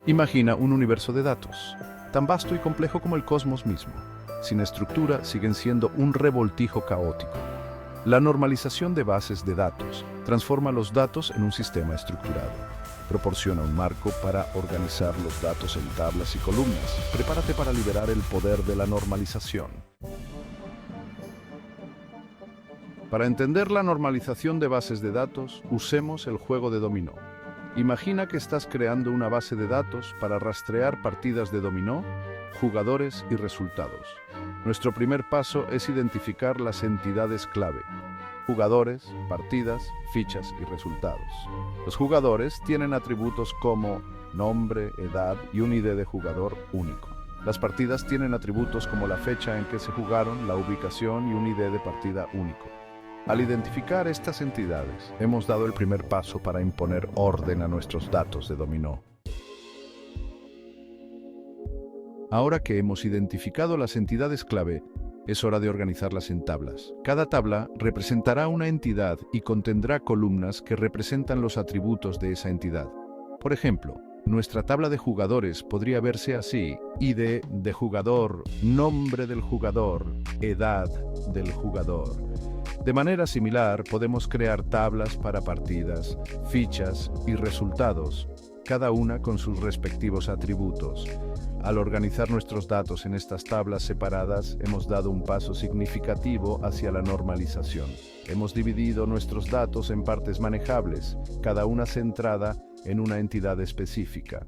Imagina un universo de datos, tan vasto y complejo como el cosmos mismo. Sin estructura, siguen siendo un revoltijo caótico. La normalización de bases de datos transforma los datos en un sistema estructurado. Proporciona un marco para organizar los datos en tablas y columnas. Prepárate para liberar el poder de la normalización. Para entender la normalización de bases de datos, usemos el juego de dominó. Imagina que estás creando una base de datos para rastrear partidas de dominó, jugadores y resultados. Nuestro primer paso es identificar las entidades clave: jugadores, partidas, fichas y resultados. Los jugadores tienen atributos como nombre, edad y un ID de jugador único. Las partidas tienen atributos como la fecha en que se jugaron, la ubicación y un ID de partida único. Al identificar estas entidades, hemos dado el primer paso para imponer orden a nuestros datos de dominó. Ahora que hemos identificado las entidades clave, es hora de organizarlas en tablas. Cada tabla representará una entidad y contendrá columnas que representan los atributos de esa entidad. Por ejemplo, nuestra tabla de jugadores podría verse así: ID de jugador, nombre del jugador, edad del jugador. De manera similar, podemos crear tablas para partidas, fichas y resultados, cada una con sus respectivos atributos. Al organizar nuestros datos en estas tablas separadas, hemos dado un paso significativo hacia la normalización. Hemos dividido nuestros datos en partes manejables, cada una centrada en una entidad específica.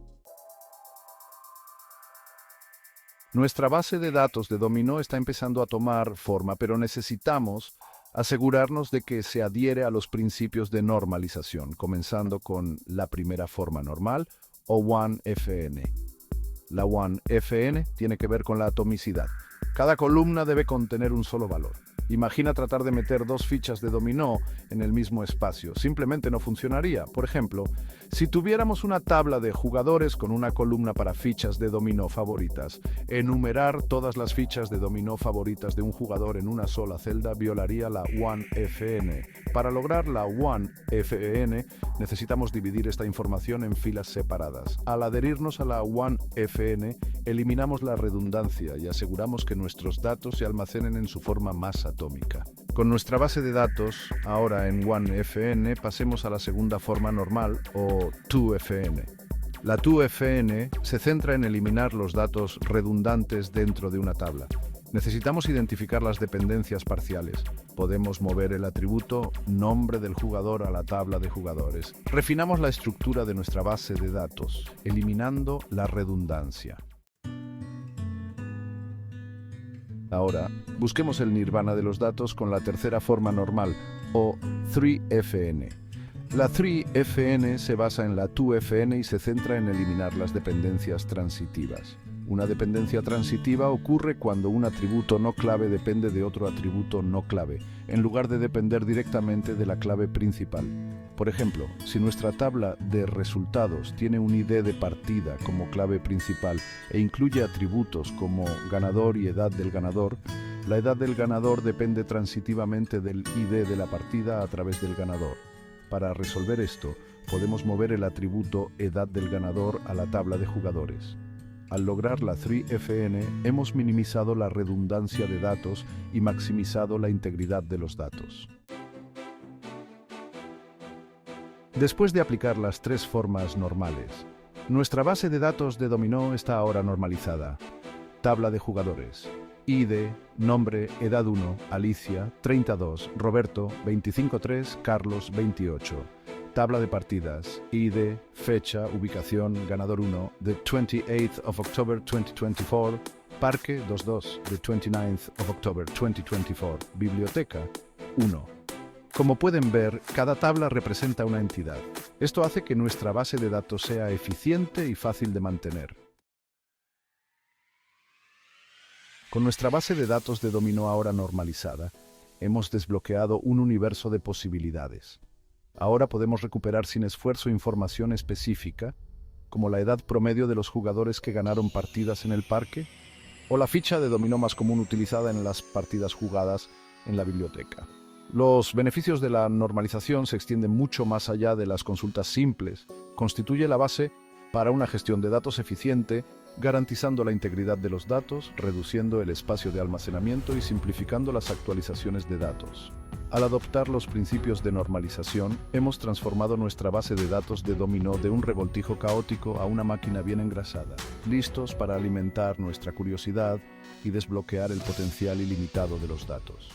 Nuestra base de datos de dominó está empezando a tomar forma, pero necesitamos asegurarnos de que se adhiere a los principios de normalización, comenzando con la primera forma normal o 1FN. La 1FN tiene que ver con la atomicidad. Cada columna debe contener un solo valor. Imagina tratar de meter dos fichas de dominó en el mismo espacio. Simplemente no funcionaría. Por ejemplo, si tuviéramos una tabla de jugadores con una columna para fichas de dominó favoritas, enumerar todas las fichas de dominó favoritas de un jugador en una sola celda violaría la 1FN. Para lograr la 1FN, necesitamos dividir esta información en filas separadas. Al adherirnos a la 1FN, eliminamos la redundancia y aseguramos que nuestros datos se almacenen en su forma más atómica. Con nuestra base de datos, ahora en 1FN, pasemos a la segunda forma normal, o 2FN. La 2FN se centra en eliminar los datos redundantes dentro de una tabla. Necesitamos identificar las dependencias parciales. Podemos mover el atributo nombre del jugador a la tabla de jugadores. Refinamos la estructura de nuestra base de datos, eliminando la redundancia. Ahora, busquemos el nirvana de los datos con la tercera forma normal, o 3FN. La 3FN se basa en la 2FN y se centra en eliminar las dependencias transitivas. Una dependencia transitiva ocurre cuando un atributo no clave depende de otro atributo no clave, en lugar de depender directamente de la clave principal. Por ejemplo, si nuestra tabla de resultados tiene un ID de partida como clave principal e incluye atributos como ganador y edad del ganador, la edad del ganador depende transitivamente del ID de la partida a través del ganador. Para resolver esto, podemos mover el atributo edad del ganador a la tabla de jugadores. Al lograr la 3FN, hemos minimizado la redundancia de datos y maximizado la integridad de los datos. Después de aplicar las tres formas normales, nuestra base de datos de dominó está ahora normalizada. Tabla de jugadores: ID, nombre, edad 1, Alicia, 32, Roberto, 25-3, Carlos, 28. Tabla de partidas: ID, fecha, ubicación, ganador 1, the 28th of October 2024, Parque 22, the 29th of October 2024, Biblioteca 1. Como pueden ver, cada tabla representa una entidad. Esto hace que nuestra base de datos sea eficiente y fácil de mantener. Con nuestra base de datos de dominó ahora normalizada, hemos desbloqueado un universo de posibilidades. Ahora podemos recuperar sin esfuerzo información específica, como la edad promedio de los jugadores que ganaron partidas en el parque, o la ficha de dominó más común utilizada en las partidas jugadas en la biblioteca. Los beneficios de la normalización se extienden mucho más allá de las consultas simples. Constituye la base para una gestión de datos eficiente, garantizando la integridad de los datos, reduciendo el espacio de almacenamiento y simplificando las actualizaciones de datos. Al adoptar los principios de normalización, hemos transformado nuestra base de datos de dominó de un revoltijo caótico a una máquina bien engrasada, listos para alimentar nuestra curiosidad y desbloquear el potencial ilimitado de los datos.